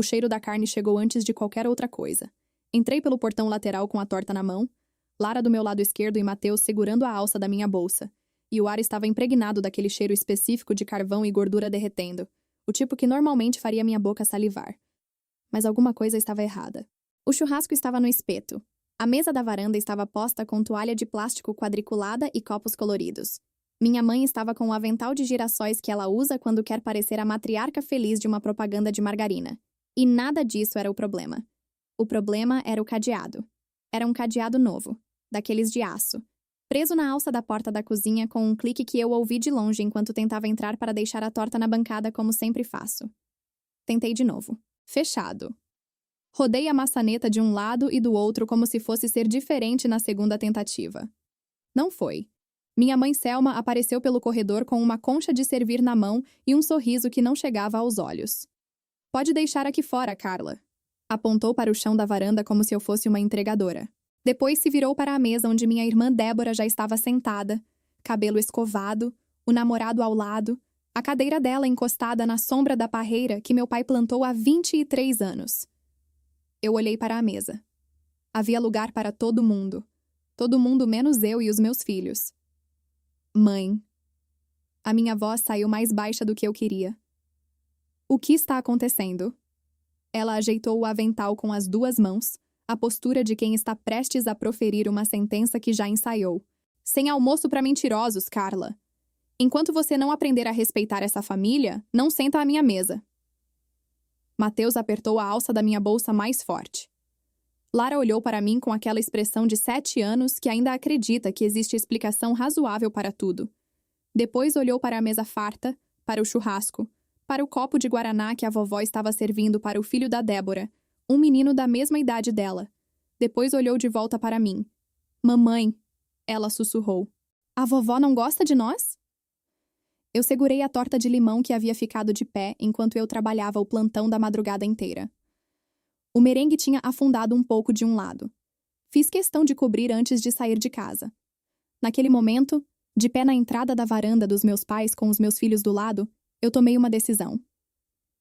O cheiro da carne chegou antes de qualquer outra coisa. Entrei pelo portão lateral com a torta na mão, Lara do meu lado esquerdo e Mateus segurando a alça da minha bolsa. E o ar estava impregnado daquele cheiro específico de carvão e gordura derretendo, o tipo que normalmente faria minha boca salivar. Mas alguma coisa estava errada. O churrasco estava no espeto. A mesa da varanda estava posta com toalha de plástico quadriculada e copos coloridos. Minha mãe estava com o avental de girassóis que ela usa quando quer parecer a matriarca feliz de uma propaganda de margarina. E nada disso era o problema. O problema era o cadeado. Era um cadeado novo, daqueles de aço, preso na alça da porta da cozinha com um clique que eu ouvi de longe enquanto tentava entrar para deixar a torta na bancada como sempre faço. Tentei de novo. Fechado. Rodei a maçaneta de um lado e do outro como se fosse ser diferente na segunda tentativa. Não foi. Minha mãe Selma apareceu pelo corredor com uma concha de servir na mão e um sorriso que não chegava aos olhos. Pode deixar aqui fora, Carla. Apontou para o chão da varanda como se eu fosse uma entregadora. Depois se virou para a mesa onde minha irmã Débora já estava sentada, cabelo escovado, o namorado ao lado, a cadeira dela encostada na sombra da parreira que meu pai plantou há 23 anos. Eu olhei para a mesa. Havia lugar para todo mundo menos eu e os meus filhos. Mãe. A minha voz saiu mais baixa do que eu queria. O que está acontecendo? Ela ajeitou o avental com as duas mãos, a postura de quem está prestes a proferir uma sentença que já ensaiou. Sem almoço para mentirosos, Carla. Enquanto você não aprender a respeitar essa família, não senta à minha mesa. Mateus apertou a alça da minha bolsa mais forte. Lara olhou para mim com aquela expressão de 7 anos que ainda acredita que existe explicação razoável para tudo. Depois olhou para a mesa farta, para o churrasco, para o copo de guaraná que a vovó estava servindo para o filho da Débora, um menino da mesma idade dela. Depois olhou de volta para mim. Mamãe, ela sussurrou. A vovó não gosta de nós? Eu segurei a torta de limão que havia ficado de pé enquanto eu trabalhava o plantão da madrugada inteira. O merengue tinha afundado um pouco de um lado. Fiz questão de cobrir antes de sair de casa. Naquele momento, de pé na entrada da varanda dos meus pais com os meus filhos do lado, eu tomei uma decisão.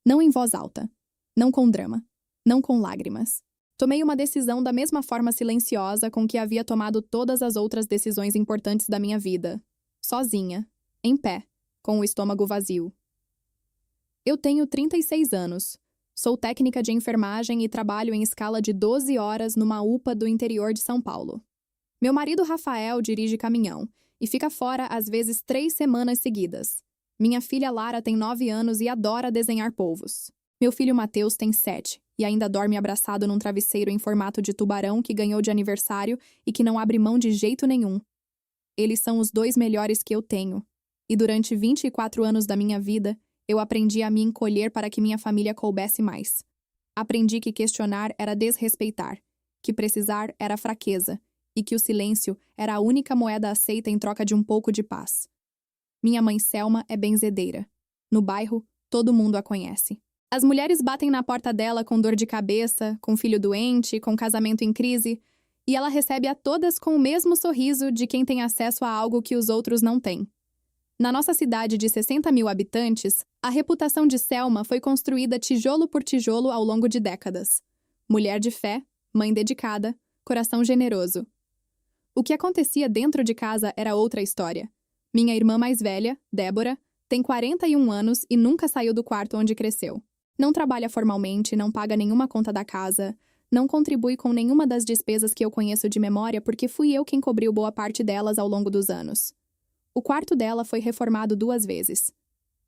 Não em voz alta. Não com drama. Não com lágrimas. Tomei uma decisão da mesma forma silenciosa com que havia tomado todas as outras decisões importantes da minha vida. Sozinha. Em pé. Com o estômago vazio. Eu tenho 36 anos. Sou técnica de enfermagem e trabalho em escala de 12 horas numa UPA do interior de São Paulo. Meu marido Rafael dirige caminhão e fica fora às vezes 3 semanas seguidas. Minha filha Lara tem 9 anos e adora desenhar polvos. Meu filho Mateus tem 7 e ainda dorme abraçado num travesseiro em formato de tubarão que ganhou de aniversário e que não abre mão de jeito nenhum. Eles são os 2 melhores que eu tenho. E durante 24 anos da minha vida, eu aprendi a me encolher para que minha família coubesse mais. Aprendi que questionar era desrespeitar, que precisar era fraqueza e que o silêncio era a única moeda aceita em troca de um pouco de paz. Minha mãe Selma é benzedeira. No bairro, todo mundo a conhece. As mulheres batem na porta dela com dor de cabeça, com filho doente, com casamento em crise, e ela recebe a todas com o mesmo sorriso de quem tem acesso a algo que os outros não têm. Na nossa cidade de 60 mil habitantes, a reputação de Selma foi construída tijolo por tijolo ao longo de décadas. Mulher de fé, mãe dedicada, coração generoso. O que acontecia dentro de casa era outra história. Minha irmã mais velha, Débora, tem 41 anos e nunca saiu do quarto onde cresceu. Não trabalha formalmente, não paga nenhuma conta da casa, não contribui com nenhuma das despesas que eu conheço de memória porque fui eu quem cobriu boa parte delas ao longo dos anos. O quarto dela foi reformado 2 vezes.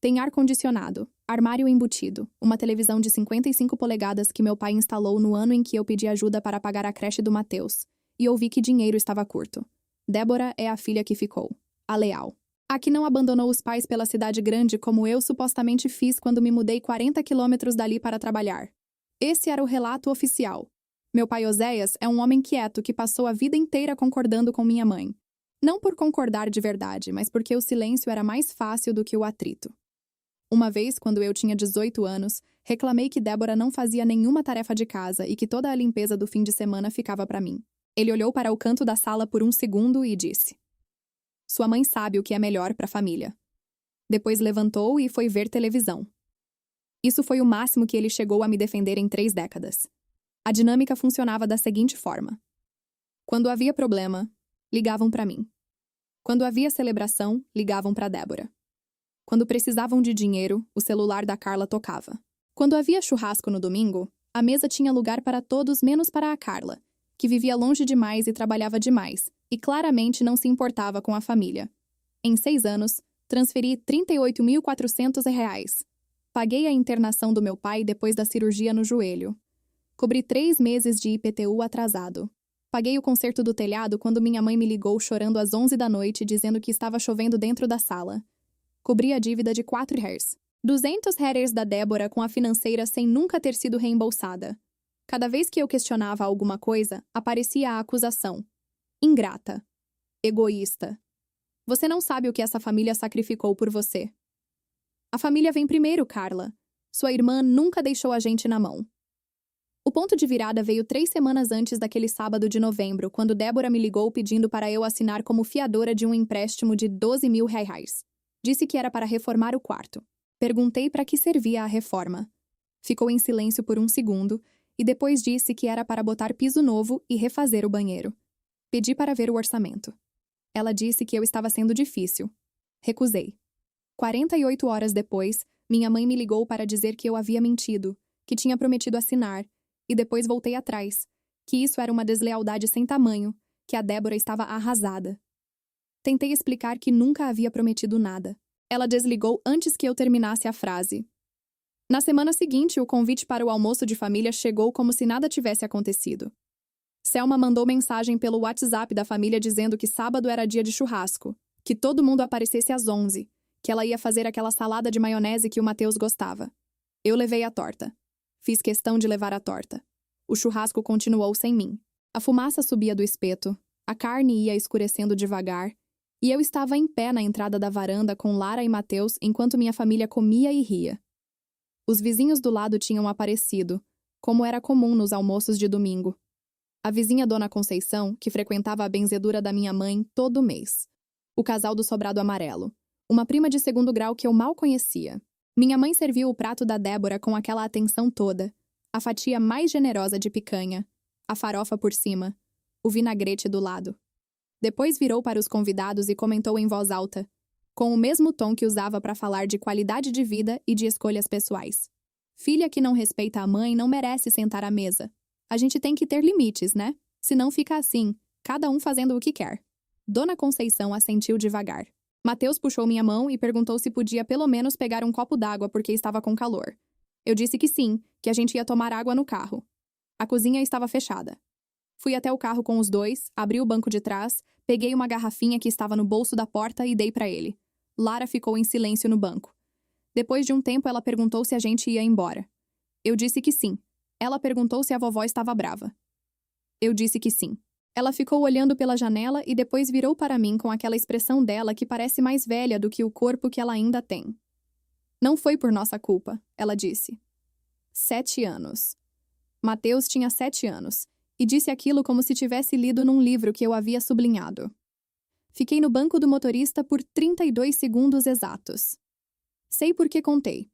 Tem ar-condicionado, armário embutido, uma televisão de 55 polegadas que meu pai instalou no ano em que eu pedi ajuda para pagar a creche do Mateus, e ouvi que dinheiro estava curto. Débora é a filha que ficou, a leal. A que não abandonou os pais pela cidade grande como eu supostamente fiz quando me mudei 40 quilômetros dali para trabalhar. Esse era o relato oficial. Meu pai Oséias é um homem quieto que passou a vida inteira concordando com minha mãe. Não por concordar de verdade, mas porque o silêncio era mais fácil do que o atrito. Uma vez, quando eu tinha 18 anos, reclamei que Débora não fazia nenhuma tarefa de casa e que toda a limpeza do fim de semana ficava para mim. Ele olhou para o canto da sala por um segundo e disse: Sua mãe sabe o que é melhor para a família. Depois levantou e foi ver televisão. Isso foi o máximo que ele chegou a me defender em 3 décadas. A dinâmica funcionava da seguinte forma. Quando havia problema, ligavam para mim. Quando havia celebração, ligavam para Débora. Quando precisavam de dinheiro, o celular da Carla tocava. Quando havia churrasco no domingo, a mesa tinha lugar para todos menos para a Carla, que vivia longe demais e trabalhava demais, e claramente não se importava com a família. Em 6 anos, transferi R$ 38.400. Paguei a internação do meu pai depois da cirurgia no joelho. Cobri 3 meses de IPTU atrasado. Paguei o conserto do telhado quando minha mãe me ligou chorando às 11 da noite dizendo que estava chovendo dentro da sala. Cobri a dívida de R$ 200 da Débora com a financeira sem nunca ter sido reembolsada. Cada vez que eu questionava alguma coisa, aparecia a acusação. Ingrata. Egoísta. Você não sabe o que essa família sacrificou por você. A família vem primeiro, Carla. Sua irmã nunca deixou a gente na mão. O ponto de virada veio 3 semanas antes daquele sábado de novembro, quando Débora me ligou pedindo para eu assinar como fiadora de um empréstimo de R$ 12.000. Disse que era para reformar o quarto. Perguntei para que servia a reforma. Ficou em silêncio por um segundo e depois disse que era para botar piso novo e refazer o banheiro. Pedi para ver o orçamento. Ela disse que eu estava sendo difícil. Recusei. 48 horas depois, minha mãe me ligou para dizer que eu havia mentido, que tinha prometido assinar, e depois voltei atrás, que isso era uma deslealdade sem tamanho, que a Débora estava arrasada. Tentei explicar que nunca havia prometido nada. Ela desligou antes que eu terminasse a frase. Na semana seguinte, o convite para o almoço de família chegou como se nada tivesse acontecido. Selma mandou mensagem pelo WhatsApp da família dizendo que sábado era dia de churrasco, que todo mundo aparecesse às 11, que ela ia fazer aquela salada de maionese que o Matheus gostava. Eu levei a torta. Fiz questão de levar a torta. O churrasco continuou sem mim. A fumaça subia do espeto, a carne ia escurecendo devagar, e eu estava em pé na entrada da varanda com Lara e Matheus enquanto minha família comia e ria. Os vizinhos do lado tinham aparecido, como era comum nos almoços de domingo. A vizinha Dona Conceição, que frequentava a benzedura da minha mãe todo mês. O casal do sobrado amarelo. Uma prima de 2º grau que eu mal conhecia. Minha mãe serviu o prato da Débora com aquela atenção toda. A fatia mais generosa de picanha. A farofa por cima. O vinagrete do lado. Depois virou para os convidados e comentou em voz alta, com o mesmo tom que usava para falar de qualidade de vida e de escolhas pessoais. Filha que não respeita a mãe não merece sentar à mesa. A gente tem que ter limites, né? Senão fica assim, cada um fazendo o que quer. Dona Conceição assentiu devagar. Matheus puxou minha mão e perguntou se podia pelo menos pegar um copo d'água porque estava com calor. Eu disse que sim, que a gente ia tomar água no carro. A cozinha estava fechada. Fui até o carro com os dois, abri o banco de trás, peguei uma garrafinha que estava no bolso da porta e dei para ele. Lara ficou em silêncio no banco. Depois de um tempo, ela perguntou se a gente ia embora. Eu disse que sim. Ela perguntou se a vovó estava brava. Eu disse que sim. Ela ficou olhando pela janela e depois virou para mim com aquela expressão dela que parece mais velha do que o corpo que ela ainda tem. Não foi por nossa culpa, ela disse. 7 anos. Matheus tinha 7 anos, e disse aquilo como se tivesse lido num livro que eu havia sublinhado. Fiquei no banco do motorista por 32 segundos exatos. Sei por que contei.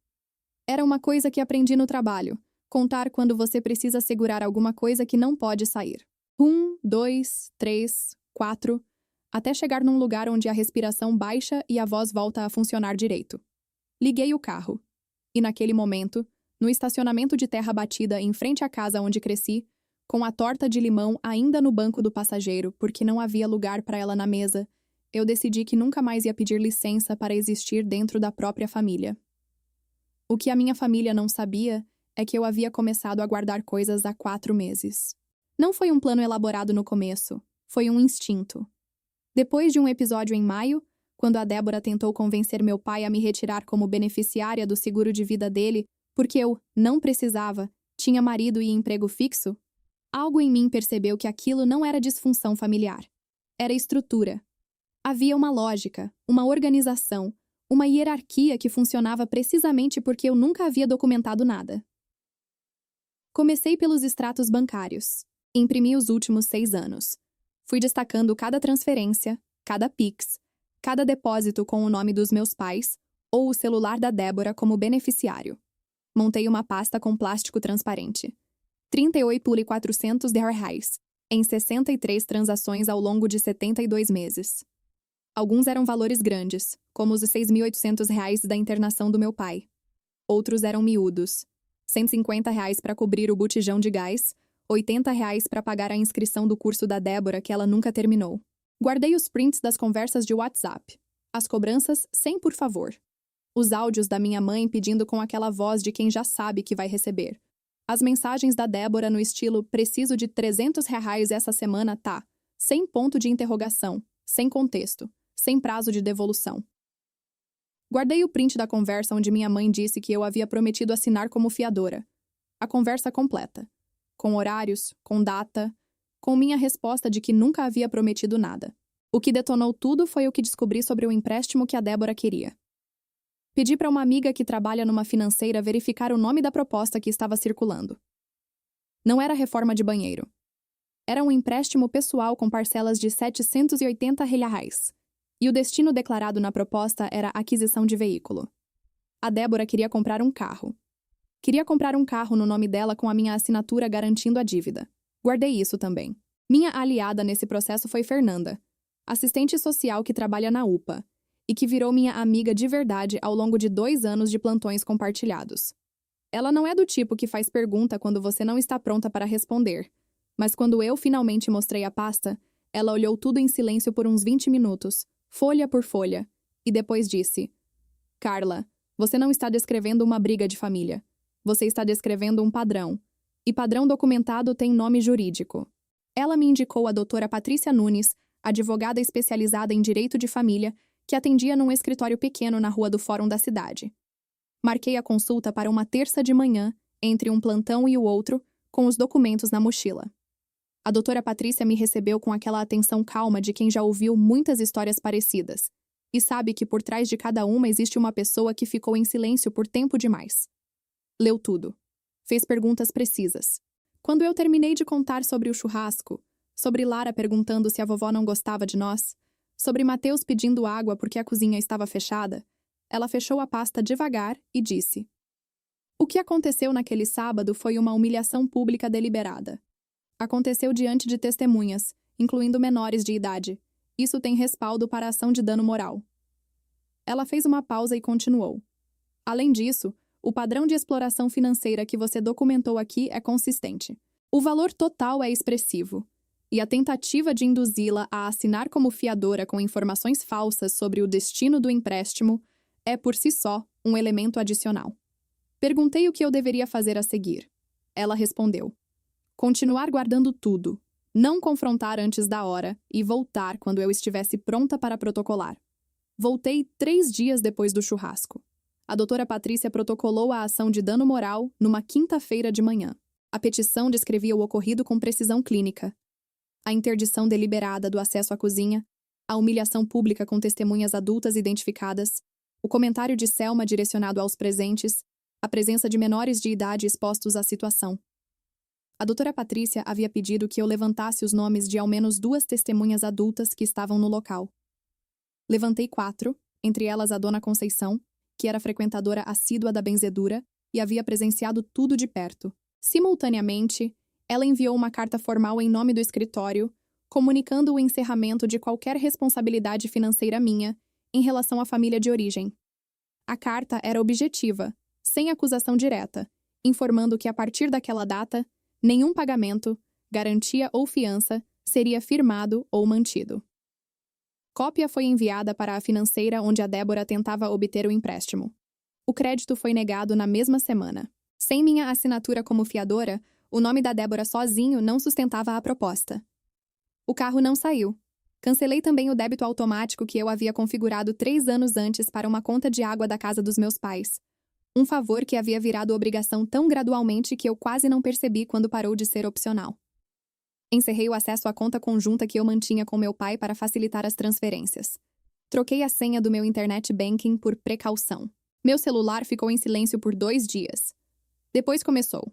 Era uma coisa que aprendi no trabalho, contar quando você precisa segurar alguma coisa que não pode sair. 1, 2, 3, 4, até chegar num lugar onde a respiração baixa e a voz volta a funcionar direito. Liguei o carro. E naquele momento, no estacionamento de terra batida em frente à casa onde cresci, com a torta de limão ainda no banco do passageiro porque não havia lugar para ela na mesa, eu decidi que nunca mais ia pedir licença para existir dentro da própria família. O que a minha família não sabia é que eu havia começado a guardar coisas há 4 meses. Não foi um plano elaborado no começo, foi um instinto. Depois de um episódio em maio, quando a Débora tentou convencer meu pai a me retirar como beneficiária do seguro de vida dele, porque eu não precisava, tinha marido e emprego fixo, algo em mim percebeu que aquilo não era disfunção familiar. Era estrutura. Havia uma lógica, uma organização, uma hierarquia que funcionava precisamente porque eu nunca havia documentado nada. Comecei pelos extratos bancários. Imprimi os últimos 6 anos. Fui destacando cada transferência, cada Pix, cada depósito com o nome dos meus pais ou o celular da Débora como beneficiário. Montei uma pasta com plástico transparente. 38.400 reais, em 63 transações ao longo de 72 meses. Alguns eram valores grandes, como os R$ 6.800 da internação do meu pai. Outros eram miúdos. R$ 150 para cobrir o botijão de gás, R$ 80 para pagar a inscrição do curso da Débora que ela nunca terminou. Guardei os prints das conversas de WhatsApp. As cobranças, sem por favor. Os áudios da minha mãe pedindo com aquela voz de quem já sabe que vai receber. As mensagens da Débora no estilo preciso de R$ 300 essa semana, tá? Sem ponto de interrogação, sem contexto, sem prazo de devolução. Guardei o print da conversa onde minha mãe disse que eu havia prometido assinar como fiadora. A conversa completa. Com horários, com data, com minha resposta de que nunca havia prometido nada. O que detonou tudo foi o que descobri sobre o empréstimo que a Débora queria. Pedi para uma amiga que trabalha numa financeira verificar o nome da proposta que estava circulando. Não era reforma de banheiro. Era um empréstimo pessoal com parcelas de R$ 780 reais. E o destino declarado na proposta era aquisição de veículo. A Débora queria comprar um carro. Queria comprar um carro no nome dela com a minha assinatura garantindo a dívida. Guardei isso também. Minha aliada nesse processo foi Fernanda, assistente social que trabalha na UPA, e que virou minha amiga de verdade ao longo de 2 anos de plantões compartilhados. Ela não é do tipo que faz pergunta quando você não está pronta para responder, mas quando eu finalmente mostrei a pasta, ela olhou tudo em silêncio por uns 20 minutos, folha por folha, e depois disse: Carla, você não está descrevendo uma briga de família. Você está descrevendo um padrão. E padrão documentado tem nome jurídico. Ela me indicou a doutora Patrícia Nunes, advogada especializada em direito de família, que atendia num escritório pequeno na rua do Fórum da cidade. Marquei a consulta para uma terça de manhã, entre um plantão e o outro, com os documentos na mochila. A doutora Patrícia me recebeu com aquela atenção calma de quem já ouviu muitas histórias parecidas, e sabe que por trás de cada uma existe uma pessoa que ficou em silêncio por tempo demais. Leu tudo. Fez perguntas precisas. Quando eu terminei de contar sobre o churrasco, sobre Lara perguntando se a vovó não gostava de nós, sobre Mateus pedindo água porque a cozinha estava fechada, ela fechou a pasta devagar e disse: O que aconteceu naquele sábado foi uma humilhação pública deliberada. Aconteceu diante de testemunhas, incluindo menores de idade. Isso tem respaldo para a ação de dano moral. Ela fez uma pausa e continuou. Além disso, o padrão de exploração financeira que você documentou aqui é consistente. O valor total é expressivo. E a tentativa de induzi-la a assinar como fiadora com informações falsas sobre o destino do empréstimo é, por si só, um elemento adicional. Perguntei o que eu deveria fazer a seguir. Ela respondeu: continuar guardando tudo, não confrontar antes da hora e voltar quando eu estivesse pronta para protocolar. Voltei 3 dias depois do churrasco. A doutora Patrícia protocolou a ação de dano moral numa quinta-feira de manhã. A petição descrevia o ocorrido com precisão clínica. A interdição deliberada do acesso à cozinha, a humilhação pública com testemunhas adultas identificadas, o comentário de Selma direcionado aos presentes, a presença de menores de idade expostos à situação. A doutora Patrícia havia pedido que eu levantasse os nomes de ao menos 2 testemunhas adultas que estavam no local. Levantei 4, entre elas a dona Conceição, que era frequentadora assídua da benzedura e havia presenciado tudo de perto. Simultaneamente, ela enviou uma carta formal em nome do escritório, comunicando o encerramento de qualquer responsabilidade financeira minha em relação à família de origem. A carta era objetiva, sem acusação direta, informando que a partir daquela data, nenhum pagamento, garantia ou fiança seria firmado ou mantido. Cópia foi enviada para a financeira onde a Débora tentava obter o empréstimo. O crédito foi negado na mesma semana. Sem minha assinatura como fiadora, o nome da Débora sozinho não sustentava a proposta. O carro não saiu. Cancelei também o débito automático que eu havia configurado 3 anos antes para uma conta de água da casa dos meus pais. Um favor que havia virado obrigação tão gradualmente que eu quase não percebi quando parou de ser opcional. Encerrei o acesso à conta conjunta que eu mantinha com meu pai para facilitar as transferências. Troquei a senha do meu internet banking por precaução. Meu celular ficou em silêncio por 2 dias. Depois começou.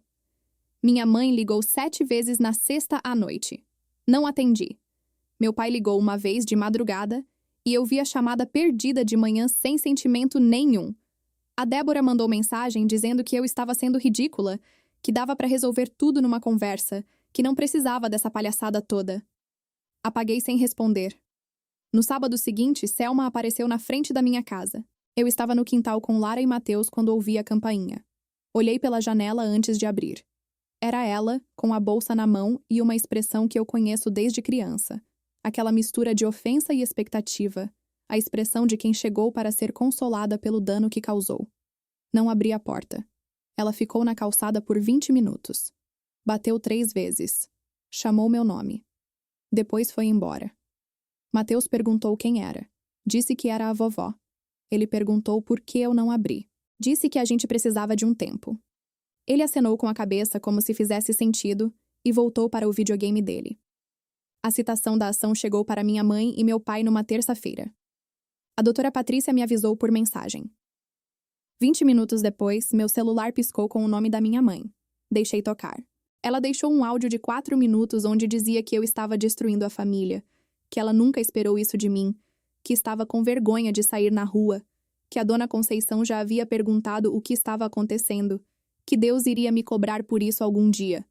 Minha mãe ligou 7 vezes na sexta à noite. Não atendi. Meu pai ligou uma vez de madrugada e eu vi a chamada perdida de manhã sem sentimento nenhum. A Débora mandou mensagem dizendo que eu estava sendo ridícula, que dava para resolver tudo numa conversa, que não precisava dessa palhaçada toda. Apaguei sem responder. No sábado seguinte, Selma apareceu na frente da minha casa. Eu estava no quintal com Lara e Mateus quando ouvi a campainha. Olhei pela janela antes de abrir. Era ela, com a bolsa na mão e uma expressão que eu conheço desde criança. Aquela mistura de ofensa e expectativa. A expressão de quem chegou para ser consolada pelo dano que causou. Não abri a porta. Ela ficou na calçada por 20 minutos. Bateu 3 vezes. Chamou meu nome. Depois foi embora. Mateus perguntou quem era. Disse que era a vovó. Ele perguntou por que eu não abri. Disse que a gente precisava de um tempo. Ele acenou com a cabeça como se fizesse sentido e voltou para o videogame dele. A citação da ação chegou para minha mãe e meu pai numa terça-feira. A doutora Patrícia me avisou por mensagem. 20 minutos depois, meu celular piscou com o nome da minha mãe. Deixei tocar. Ela deixou um áudio de 4 minutos onde dizia que eu estava destruindo a família, que ela nunca esperou isso de mim, que estava com vergonha de sair na rua, que a dona Conceição já havia perguntado o que estava acontecendo, que Deus iria me cobrar por isso algum dia.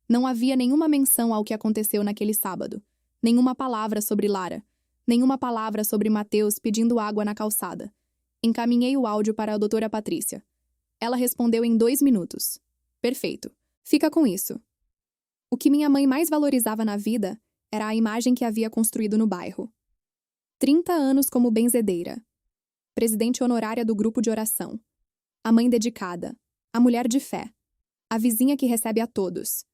Não havia nenhuma menção ao que aconteceu naquele sábado, nenhuma palavra sobre Lara, nenhuma palavra sobre Mateus pedindo água na calçada. Encaminhei o áudio para a doutora Patrícia. Ela respondeu em 2 minutos. Perfeito. Fica com isso. O que minha mãe mais valorizava na vida era a imagem que havia construído no bairro. 30 anos como benzedeira. Presidente honorária do grupo de oração. A mãe dedicada. A mulher de fé. A vizinha que recebe a todos.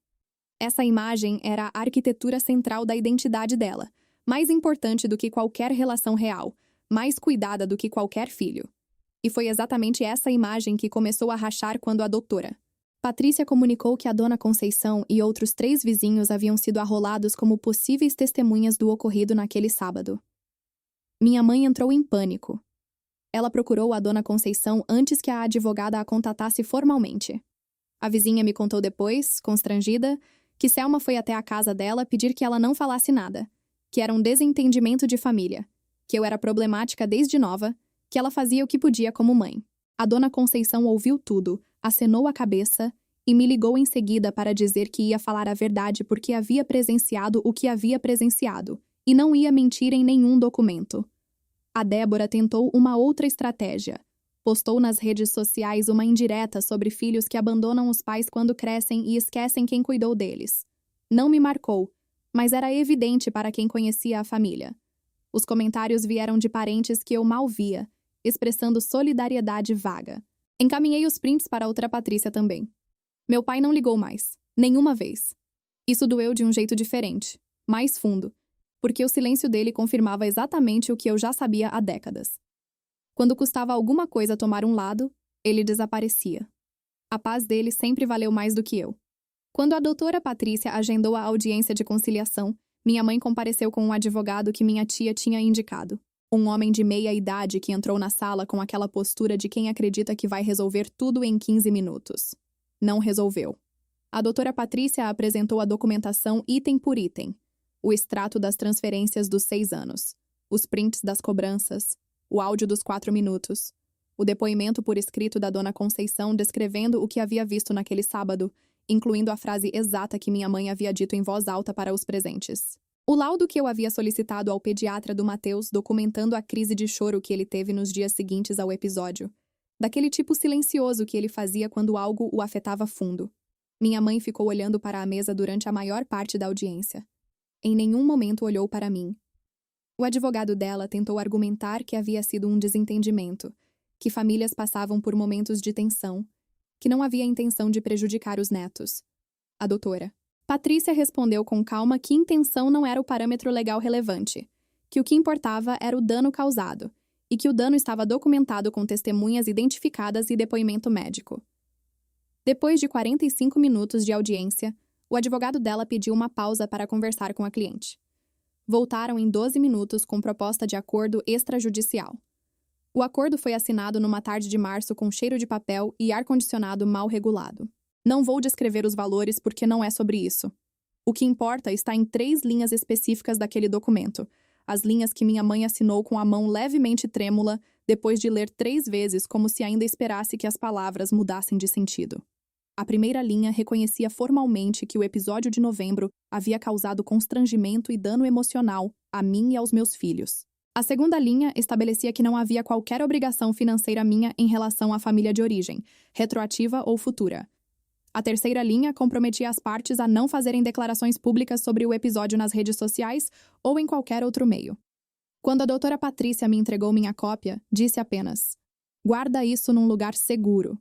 Essa imagem era a arquitetura central da identidade dela, mais importante do que qualquer relação real, mais cuidada do que qualquer filho. E foi exatamente essa imagem que começou a rachar quando a doutora Patrícia comunicou que a dona Conceição e outros 3 vizinhos haviam sido arrolados como possíveis testemunhas do ocorrido naquele sábado. Minha mãe entrou em pânico. Ela procurou a dona Conceição antes que a advogada a contatasse formalmente. A vizinha me contou depois, constrangida, que Selma foi até a casa dela pedir que ela não falasse nada, que era um desentendimento de família, que eu era problemática desde nova, que ela fazia o que podia como mãe. A dona Conceição ouviu tudo, acenou a cabeça e me ligou em seguida para dizer que ia falar a verdade porque havia presenciado o que havia presenciado e não ia mentir em nenhum documento. A Débora tentou uma outra estratégia. Postou nas redes sociais uma indireta sobre filhos que abandonam os pais quando crescem e esquecem quem cuidou deles. Não me marcou, mas era evidente para quem conhecia a família. Os comentários vieram de parentes que eu mal via, expressando solidariedade vaga. Encaminhei os prints para outra Patrícia também. Meu pai não ligou mais, nenhuma vez. Isso doeu de um jeito diferente, mais fundo, porque o silêncio dele confirmava exatamente o que eu já sabia há décadas. Quando custava alguma coisa tomar um lado, ele desaparecia. A paz dele sempre valeu mais do que eu. Quando a doutora Patrícia agendou a audiência de conciliação, minha mãe compareceu com um advogado que minha tia tinha indicado. Um homem de meia idade que entrou na sala com aquela postura de quem acredita que vai resolver tudo em 15 minutos. Não resolveu. A doutora Patrícia apresentou a documentação item por item. O extrato das transferências dos 6 anos. Os prints das cobranças. O áudio dos 4 minutos. O depoimento por escrito da dona Conceição descrevendo o que havia visto naquele sábado, incluindo a frase exata que minha mãe havia dito em voz alta para os presentes. O laudo que eu havia solicitado ao pediatra do Mateus documentando a crise de choro que ele teve nos dias seguintes ao episódio. Daquele tipo silencioso que ele fazia quando algo o afetava fundo. Minha mãe ficou olhando para a mesa durante a maior parte da audiência. Em nenhum momento olhou para mim. O advogado dela tentou argumentar que havia sido um desentendimento, que famílias passavam por momentos de tensão, que não havia intenção de prejudicar os netos. A doutora Patrícia respondeu com calma que intenção não era o parâmetro legal relevante, que o que importava era o dano causado, e que o dano estava documentado com testemunhas identificadas e depoimento médico. Depois de 45 minutos de audiência, o advogado dela pediu uma pausa para conversar com a cliente. Voltaram em 12 minutos com proposta de acordo extrajudicial. O acordo foi assinado numa tarde de março com cheiro de papel e ar-condicionado mal regulado. Não vou descrever os valores porque não é sobre isso. O que importa está em 3 linhas específicas daquele documento, as linhas que minha mãe assinou com a mão levemente trêmula, depois de ler 3 vezes como se ainda esperasse que as palavras mudassem de sentido. A primeira linha reconhecia formalmente que o episódio de novembro havia causado constrangimento e dano emocional a mim e aos meus filhos. A segunda linha estabelecia que não havia qualquer obrigação financeira minha em relação à família de origem, retroativa ou futura. A terceira linha comprometia as partes a não fazerem declarações públicas sobre o episódio nas redes sociais ou em qualquer outro meio. Quando a doutora Patrícia me entregou minha cópia, disse apenas: "Guarda isso num lugar seguro."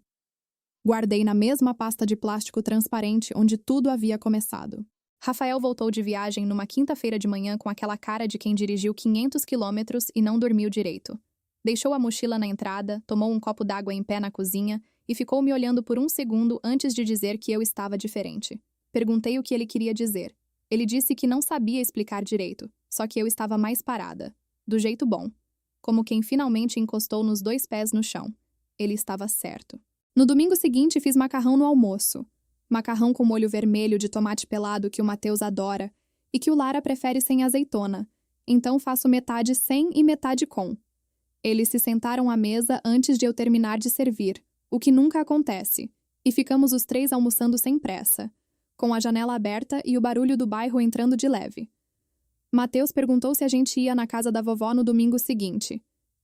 Guardei na mesma pasta de plástico transparente onde tudo havia começado. Rafael voltou de viagem numa quinta-feira de manhã com aquela cara de quem dirigiu 500 quilômetros e não dormiu direito. Deixou a mochila na entrada, tomou um copo d'água em pé na cozinha e ficou me olhando por um segundo antes de dizer que eu estava diferente. Perguntei o que ele queria dizer. Ele disse que não sabia explicar direito, só que eu estava mais parada. Do jeito bom. Como quem finalmente encostou nos 2 pés no chão. Ele estava certo. No domingo seguinte, fiz macarrão no almoço. Macarrão com molho vermelho de tomate pelado que o Matheus adora e que o Lara prefere sem azeitona. Então faço metade sem e metade com. Eles se sentaram à mesa antes de eu terminar de servir, o que nunca acontece, e ficamos os 3 almoçando sem pressa, com a janela aberta e o barulho do bairro entrando de leve. Matheus perguntou se a gente ia na casa da vovó no domingo seguinte.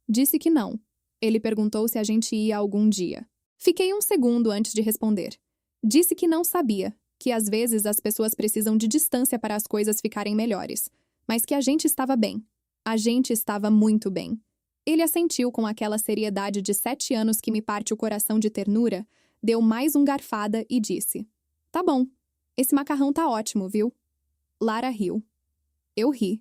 Disse que não. Ele perguntou se a gente ia algum dia. Fiquei um segundo antes de responder. Disse que não sabia, que às vezes as pessoas precisam de distância para as coisas ficarem melhores, mas que a gente estava bem. A gente estava muito bem. Ele assentiu com aquela seriedade de 7 anos que me parte o coração de ternura, deu mais um garfada e disse: "Tá bom, esse macarrão tá ótimo, viu?" Lara riu. Eu ri.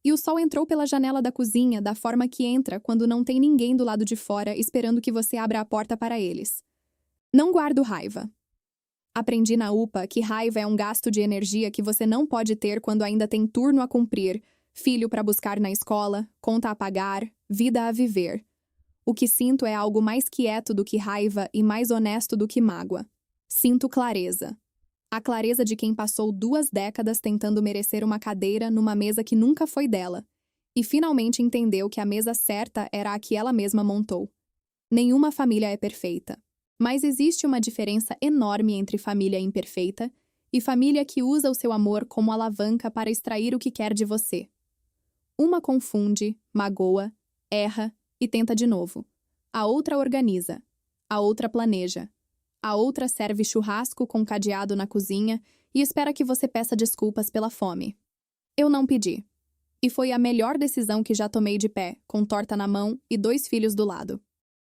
E o sol entrou pela janela da cozinha da forma que entra quando não tem ninguém do lado de fora esperando que você abra a porta para eles. Não guardo raiva. Aprendi na UPA que raiva é um gasto de energia que você não pode ter quando ainda tem turno a cumprir, filho para buscar na escola, conta a pagar, vida a viver. O que sinto é algo mais quieto do que raiva e mais honesto do que mágoa. Sinto clareza. A clareza de quem passou 2 décadas tentando merecer uma cadeira numa mesa que nunca foi dela, e finalmente entendeu que a mesa certa era a que ela mesma montou. Nenhuma família é perfeita, mas existe uma diferença enorme entre família imperfeita e família que usa o seu amor como alavanca para extrair o que quer de você. Uma confunde, magoa, erra e tenta de novo. A outra organiza. A outra planeja. A outra serve churrasco com cadeado na cozinha e espera que você peça desculpas pela fome. Eu não pedi. E foi a melhor decisão que já tomei de pé, com torta na mão e 2 filhos do lado.